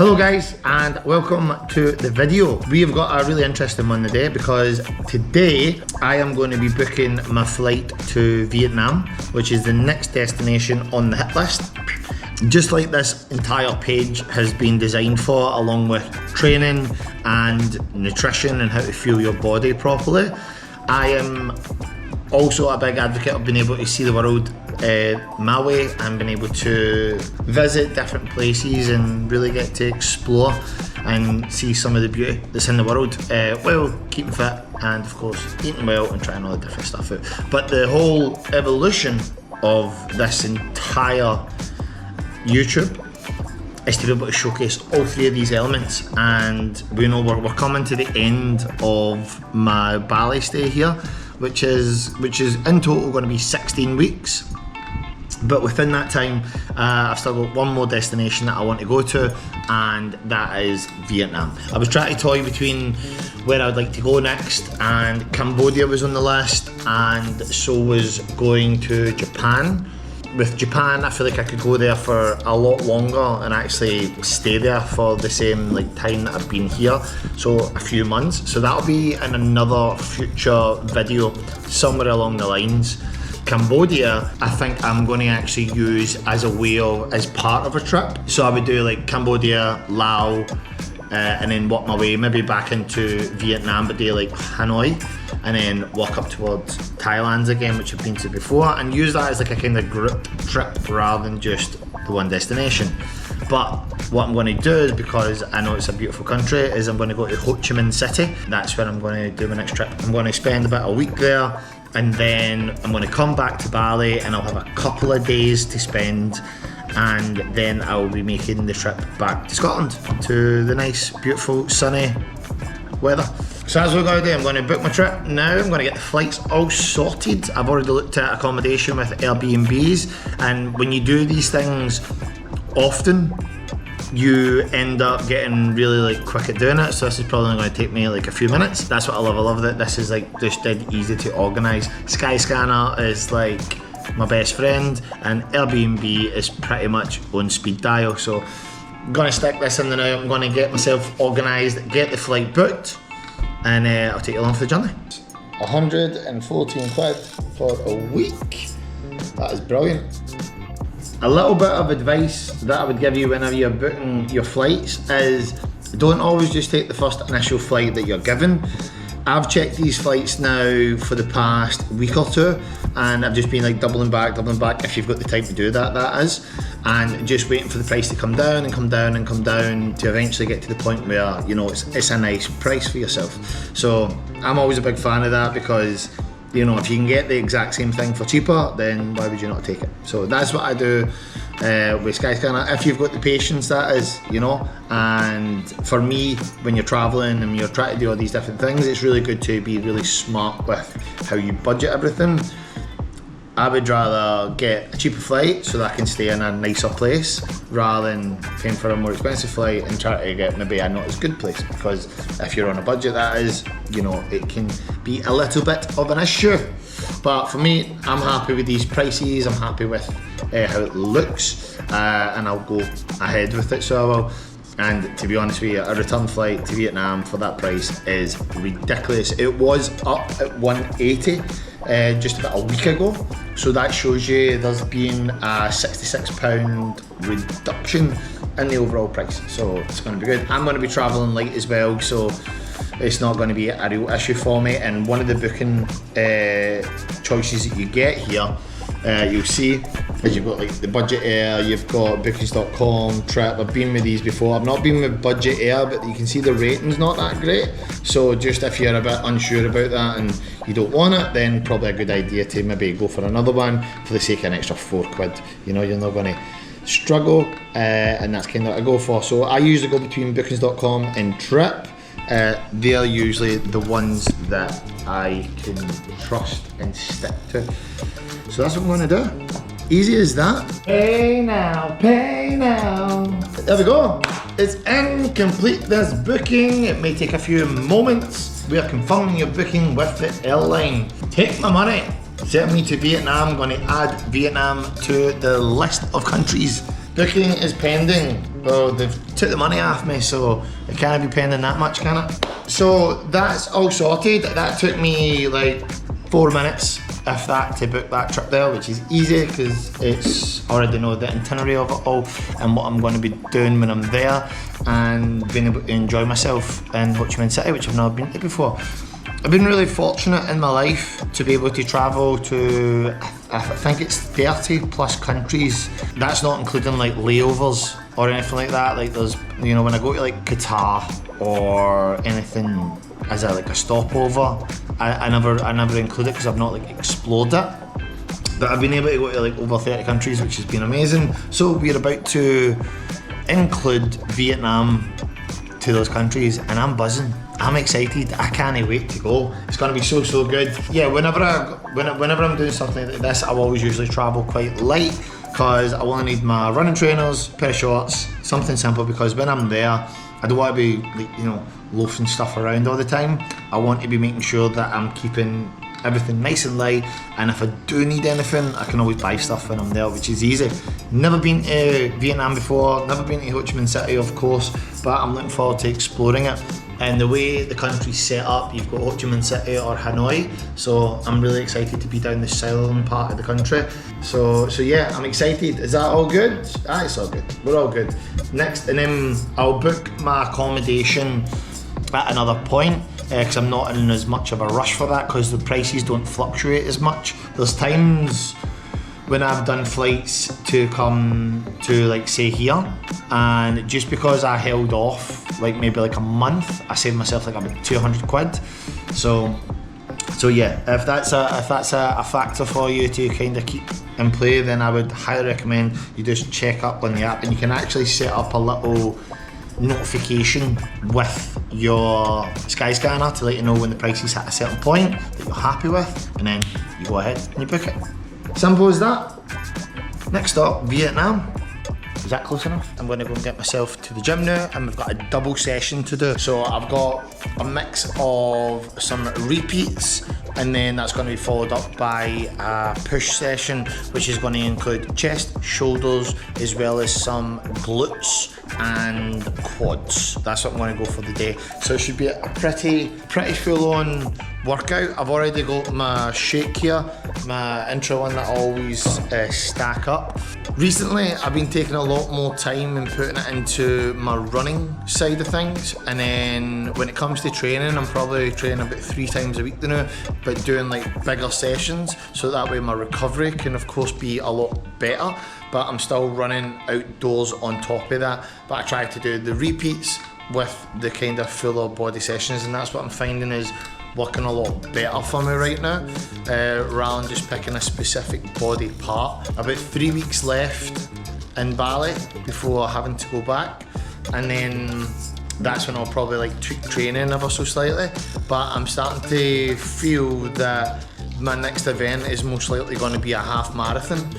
Hello guys, and welcome to the video. We've got a really interesting one today because today I am going to be booking my flight to Vietnam, which is the next destination on the hit list. Just like this entire page has been designed for, along with training and nutrition and how to fuel your body properly. I am also a big advocate of being able to see the world my way and being able to visit different places and really get to explore and see some of the beauty that's in the world while keeping fit and of course eating well and trying all the different stuff out. But the whole evolution of this entire YouTube is to be able to showcase all three of these elements, and we know we're coming to the end of my Bali stay here, which is in total going to be 16 weeks. But within that time, I've still got one more destination that I want to go to, and that is Vietnam. I was trying to toy between where I would like to go next, and Cambodia was on the list, and so was going to Japan. With Japan, I feel like I could go there for a lot longer and actually stay there for the same time that I've been here, so a few months. So that'll be in another future video somewhere along the lines. Cambodia, I think I'm going to actually use as a way of, as part of a trip. So I would do Cambodia, Laos, and then work my way maybe back into Vietnam, but do Hanoi, and then walk up towards Thailand again, which I've been to before, and use that as a kind of group trip rather than just the one destination. But what I'm going to do is, because I know it's a beautiful country, is I'm going to go to Ho Chi Minh City. That's where I'm going to do my next trip. I'm going to spend about a week there, and then I'm going to come back to Bali and I'll have a couple of days to spend, and then I'll be making the trip back to Scotland to the nice, beautiful, sunny weather. So as we're going to do, I'm going to book my trip now. I'm going to get the flights all sorted. I've already looked at accommodation with Airbnbs, and when you do these things often, you end up getting really quick at doing it. So this is probably going to take me a few minutes. That's what I love. I love that this is just dead easy to organise. Skyscanner is my best friend, and Airbnb is pretty much on speed dial. So I'm going to stick this in the now. I'm going to get myself organised, get the flight booked, and I'll take you along for the journey. 114 quid for a week. That is brilliant. A little bit of advice that I would give you whenever you're booking your flights is don't always just take the first initial flight that you're given. I've checked these flights now for the past week or two, and I've just been doubling back if you've got the time to do that, that is, and just waiting for the price to come down and come down and come down to eventually get to the point where it's a nice price for yourself. So I'm always a big fan of that, because if you can get the exact same thing for cheaper, then why would you not take it? So that's what I do with Skyscanner, if you've got the patience, that is, and for me, when you're traveling and you're trying to do all these different things, it's really good to be really smart with how you budget everything. I would rather get a cheaper flight so that I can stay in a nicer place, rather than paying for a more expensive flight and try to get maybe a not as good place, because if you're on a budget, that is, it can be a little bit of an issue. But for me, I'm happy with these prices, I'm happy with how it looks, and I'll go ahead with it, so I will. And to be honest with you, a return flight to Vietnam for that price is ridiculous. It was up at 180 just about a week ago, so that shows you there's been a £66 reduction in the overall price, so it's going to be good. I'm going to be travelling light as well, so it's not going to be a real issue for me. And one of the booking choices that you get here, you'll see, is you've got the Budget Air, you've got bookings.com, Trip. I've been with these before. I've not been with Budget Air, but you can see the rating's not that great. So just if you're a bit unsure about that and you don't want it, then probably a good idea to maybe go for another one for the sake of an extra £4. You're not going to struggle, and that's kind of what I go for. So I usually go between bookings.com and Trip. They're usually the ones that I can trust and stick to. So that's what I'm going to do. Easy as that. Pay now, pay now. There we go. It's incomplete, this booking. It may take a few moments. We are confirming your booking with the airline. Take my money. Send me to Vietnam. I'm going to add Vietnam to the list of countries Booking is pending. Well, they've took the money off me, so it can't be pending that much, can it? So that's all sorted. That took me like 4 minutes, if that, to book that trip there, which is easy because it's already know the itinerary of it all and what I'm going to be doing when I'm there, and being able to enjoy myself in Ho Chi Minh City, which I've never been to before. I've been really fortunate in my life to be able to travel to, I think it's 30 plus countries. That's not including like layovers or anything like that. Like there's, you know, when I go to like Qatar or anything as a stopover, I never include it because I've not like explored it. But I've been able to go to like over 30 countries, which has been amazing. So we're about to include Vietnam to those countries, and I'm buzzing. I'm excited. I can't wait to go. It's going to be so good. Yeah, whenever I'm doing something like this, I will always usually travel quite light because I only need my running trainers, pair of shorts, something simple, because when I'm there, I don't want to be like, you know, loafing stuff around all the time. I want to be making sure that I'm keeping everything nice and light, and if I do need anything, I can always buy stuff when I'm there, which is easy. Never been to Vietnam before, never been to Ho Chi Minh City, of course, but I'm looking forward to exploring it. And the way the country's set up, you've got Ho Chi Minh City or Hanoi, so I'm really excited to be down the southern part of the country. So yeah, I'm excited. Is that all good? Ah, it's all good. We're all good. Next, and then I'll book my accommodation at another point, because I'm not in as much of a rush for that, because the prices don't fluctuate as much. There's times when I've done flights to come to, like, say here, and just because I held off like maybe like a month, I saved myself like about 200 quid. So yeah, if that's a factor for you to kind of keep in play, then I would highly recommend you just check up on the app, and you can actually set up a little notification with your Skyscanner to let you know when the price is at a certain point that you're happy with, and then you go ahead and you book it. Simple as that. Next up, Vietnam. Is that close enough? I'm going to go and get myself to the gym now, and we've got a double session to do. So I've got a mix of some repeats, and then that's going to be followed up by a push session, which is going to include chest, shoulders, as well as some glutes and quads. That's what I'm going to go for the day. So it should be a pretty full-on workout. I've already got my shake here, my intro one that I always stack up. Recently, I've been taking a lot more time and putting it into my running side of things, and then when it comes to training, I'm probably training about 3 times a week now, but doing like bigger sessions, so that way my recovery can of course be a lot better, but I'm still running outdoors on top of that. But I try to do the repeats with the kind of fuller body sessions, and that's what I'm finding is working a lot better for me right now, rather than just picking a specific body part. About 3 weeks left in Bali before having to go back, and then that's when I'll probably like tweak training ever so slightly. But I'm starting to feel that my next event is most likely going to be a half marathon,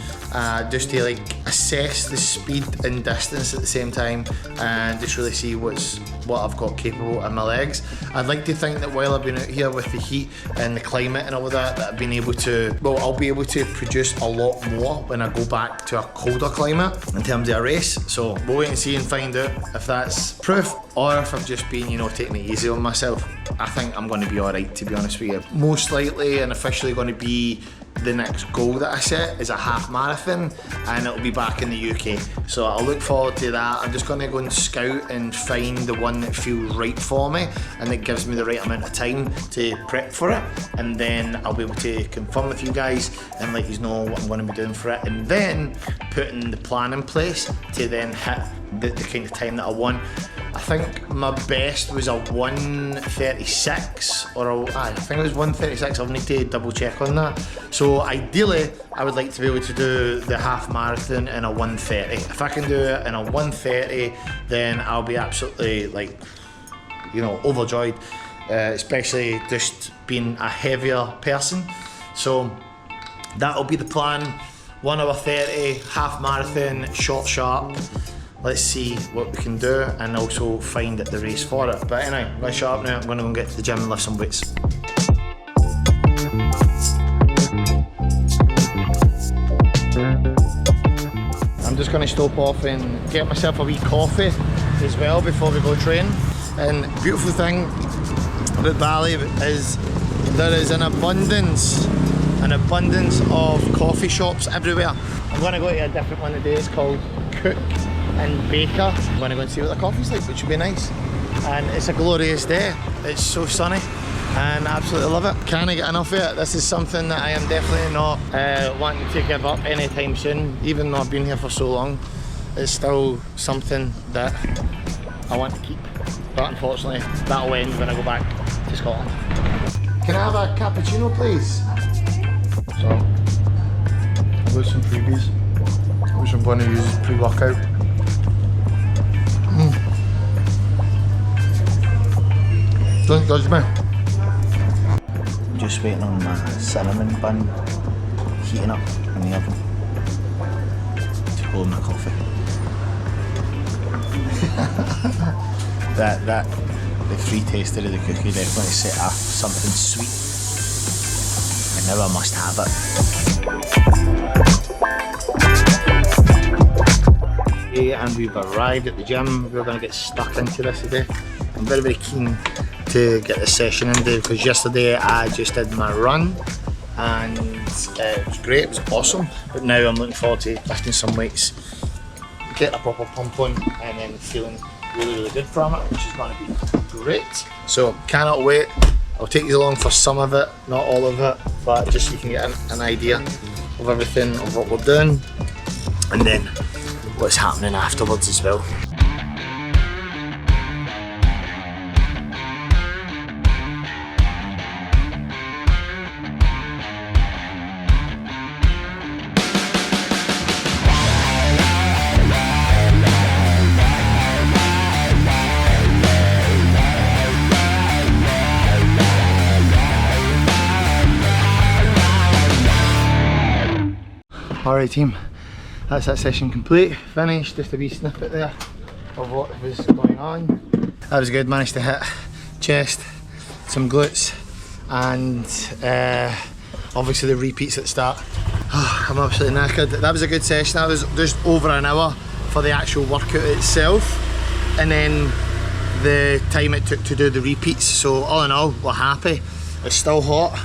just to like assess the speed and distance at the same time, and just really see what I've got capable in my legs. I'd like to think that while I've been out here with the heat and the climate and all of that I've been able to, well, I'll be able to produce a lot more when I go back to a colder climate in terms of a race. So we'll wait and see and find out if that's proof or if I've just been, you know, taking it easy on myself. I think I'm going to be alright, to be honest with you. Most likely and officially going to be the next goal that I set is a half marathon, and it'll be back in the UK. So I'll look forward to that. I'm just going to go and scout and find the one that feels right for me and that gives me the right amount of time to prep for it, and then I'll be able to confirm with you guys and let you know what I'm going to be doing for it, and then putting the plan in place to then hit the kind of time that I want. I think my best was a 1:36 or I think it was 1:36. I'll need to double check on that. So ideally, I would like to be able to do the half marathon in a 1:30. If I can do it in a 1:30, then I'll be absolutely, like, you know, overjoyed, especially just being a heavier person. So that'll be the plan. 1:30, half marathon, short sharp. Let's see what we can do and also find the race for it. But anyway, let's shut up now. I'm going to go and get to the gym and lift some weights. I'm just going to stop off and get myself a wee coffee as well before we go train. And the beautiful thing about Bali is there is an abundance of coffee shops everywhere. I'm going to go to a different one today. It's called Cook and Baker. I'm going to go and see what the coffee's like, which would be nice. And it's a glorious day. It's so sunny and I absolutely love it. Can I get enough of it? This is something that I am definitely not wanting to give up anytime soon. Even though I've been here for so long, it's still something that I want to keep. But unfortunately, that'll end when I go back to Scotland. Can I have a cappuccino, please? So, I've got some freebies, which I'm going to use as pre-workout. Don't judge me. I'm just waiting on my cinnamon bun heating up in the oven to hold my coffee. The free taster of the cookie definitely set off something sweet, and now I must have it. And we've arrived at the gym. We're going to get stuck into this today. I'm very, very keen to get this session in there because yesterday I just did my run and it was great, it was awesome. But now I'm looking forward to lifting some weights, get a proper pump on and then feeling really, really good from it, which is going to be great. So cannot wait. I'll take you along for some of it, not all of it, but just so you can get an idea of everything, of what we're doing and then what's happening afterwards as well. Alright team, that's that session complete, finished, just a wee snippet there of what was going on. That was good, managed to hit chest, some glutes and obviously the repeats at the start. Oh, I'm absolutely knackered. That was a good session, that was just over an hour for the actual workout itself and then the time it took to do the repeats, so all in all we're happy. It's still hot,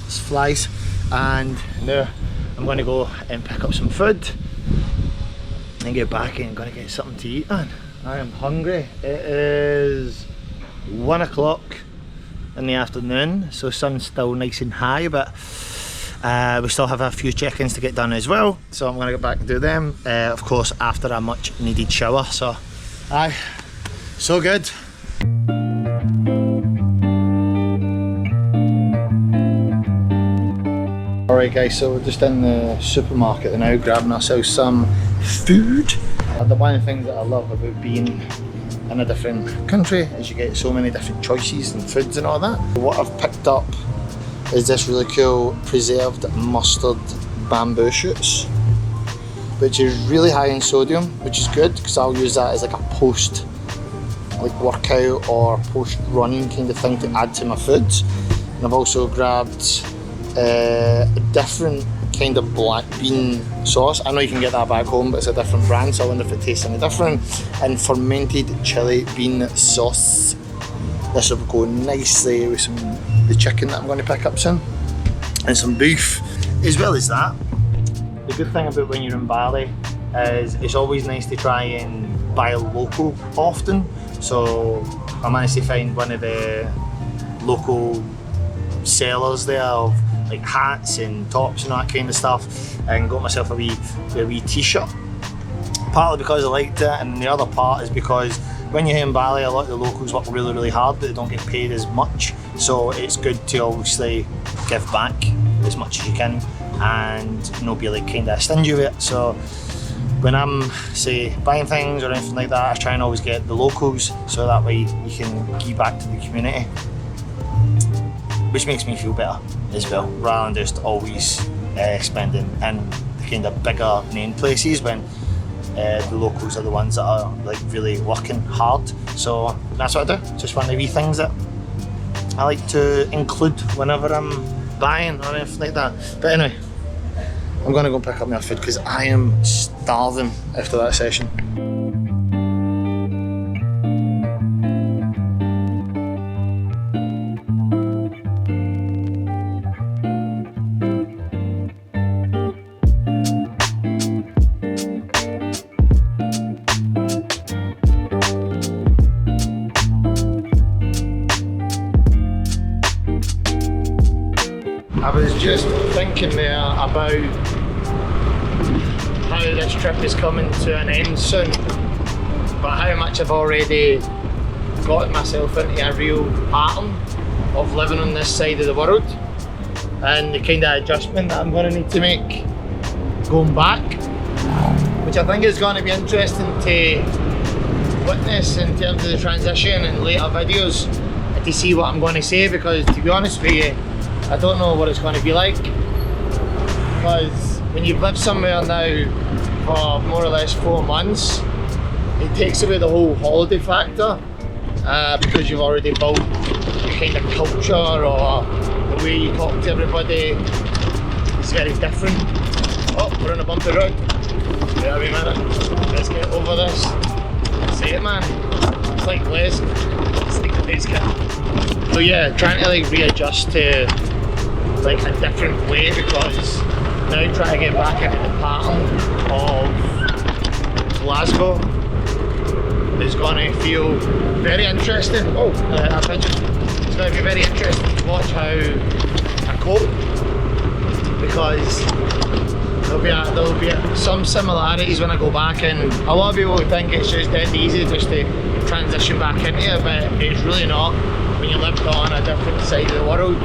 it's flies, and now I'm going to go and pick up some food and get back in. I'm going to get something to eat, man. I am hungry. It is 1 o'clock in the afternoon, so sun's still nice and high, but we still have a few check-ins to get done as well, so I'm going to get back and do them, of course after a much needed shower. So aye, so good. Alright guys, so we're just in the supermarket now grabbing ourselves some food. The one of the things that I love about being in a different country is you get so many different choices and foods and all that. What I've picked up is this really cool preserved mustard bamboo shoots, which is really high in sodium, which is good because I'll use that as like a post workout or post run kind of thing to add to my foods. And I've also grabbed a different kind of black bean sauce. I know you can get that back home, but it's a different brand, so I wonder if it tastes any different. And fermented chili bean sauce. This will go nicely with the chicken that I'm going to pick up soon, and some beef. As well as that, the good thing about when you're in Bali is it's always nice to try and buy local often. So I managed to find one of the local sellers there of like hats and tops and that kind of stuff, and got myself a wee t-shirt, partly because I liked it, and the other part is because when you're here in Bali a lot of the locals work really, really hard but they don't get paid as much, so it's good to obviously give back as much as you can and not be like kind of stingy with it. So when I'm say buying things or anything like that, I try and always get the locals, so that way you can give back to the community, which makes me feel better as well, rather than just always spending in the kind of bigger name places when the locals are the ones that are like really working hard. So that's what I do, just one of the wee things that I like to include whenever I'm buying or anything like that. But anyway, I'm gonna go pick up my food because I am starving after that session. I was just thinking there about how this trip is coming to an end soon, but how much I've already got myself into a real pattern of living on this side of the world, and the kind of adjustment that I'm going to need to make going back, which I think is going to be interesting to witness in terms of the transition in later videos, and to see what I'm going to say, because to be honest with you, I don't know what it's going to be like, because when you've lived somewhere now for more or less 4 months, it takes away the whole holiday factor, because you've already built your kind of culture, or the way you talk to everybody is very different. Oh, we're on a bumpy road. Wait a wee minute, let's get over this. Say it, man. It's like Les. It's like the base kit. So yeah, trying to like readjust to like a different way, because now trying to get back into the pattern of Glasgow is going to feel very interesting. Oh, a pigeon. It's going to be very interesting to watch how I cope, because there'll be some similarities when I go back, and a lot of people think it's just dead easy just to transition back into it, but it's really not when you live on a different side of the world,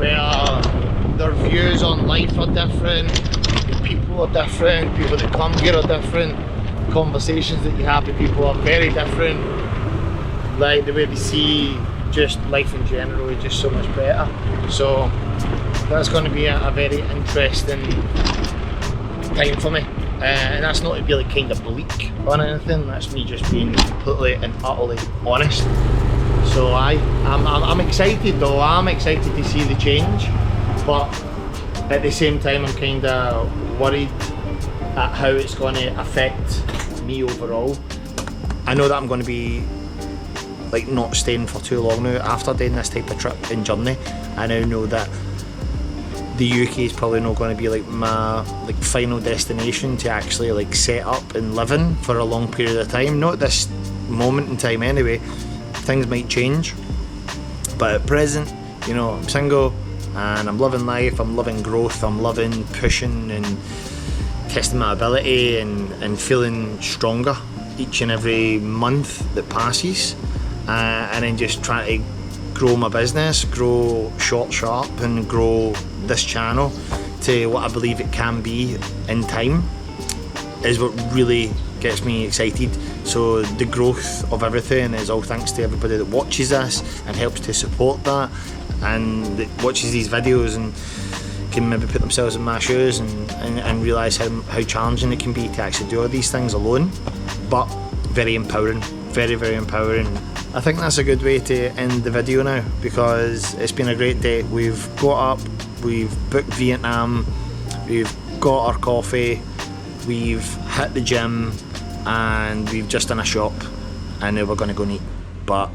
where their views on life are different, people are different, people that come here are different, conversations that you have with people are very different, like the way they see just life in general is just so much better. So that's going to be a very interesting time for me, and that's not to be like kind of bleak on anything, that's me just being completely and utterly honest. So I'm excited though, I'm excited to see the change, but at the same time I'm kind of worried at how it's going to affect me overall. I know that I'm going to be like not staying for too long now after doing this type of trip and journey. I now know that the UK is probably not going to be like my like final destination to actually like set up and live in for a long period of time. Not at this moment in time anyway. Things might change, but at present, you know, I'm single and I'm loving life, I'm loving growth, I'm loving pushing and testing my ability and feeling stronger each and every month that passes, and then just trying to grow my business, grow Sharp, and grow this channel to what I believe it can be in time is what really gets me excited. So the growth of everything is all thanks to everybody that watches us and helps to support that, and that watches these videos and can maybe put themselves in my shoes and realise how challenging it can be to actually do all these things alone, but very empowering, very, very empowering. I think that's a good way to end the video now, because it's been a great day. We've got up, we've booked Vietnam, we've got our coffee, we've hit the gym, and we've just done a shop, and now we're going to go and eat. But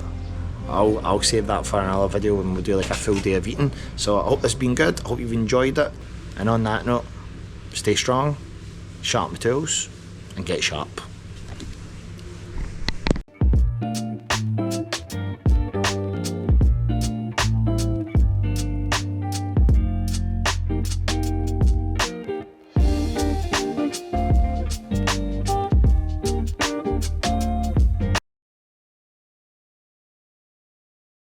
I'll save that for another video when we'll do like a full day of eating. So I hope this has been good, I hope you've enjoyed it, and on that note, stay strong, sharpen the tools, and get sharp.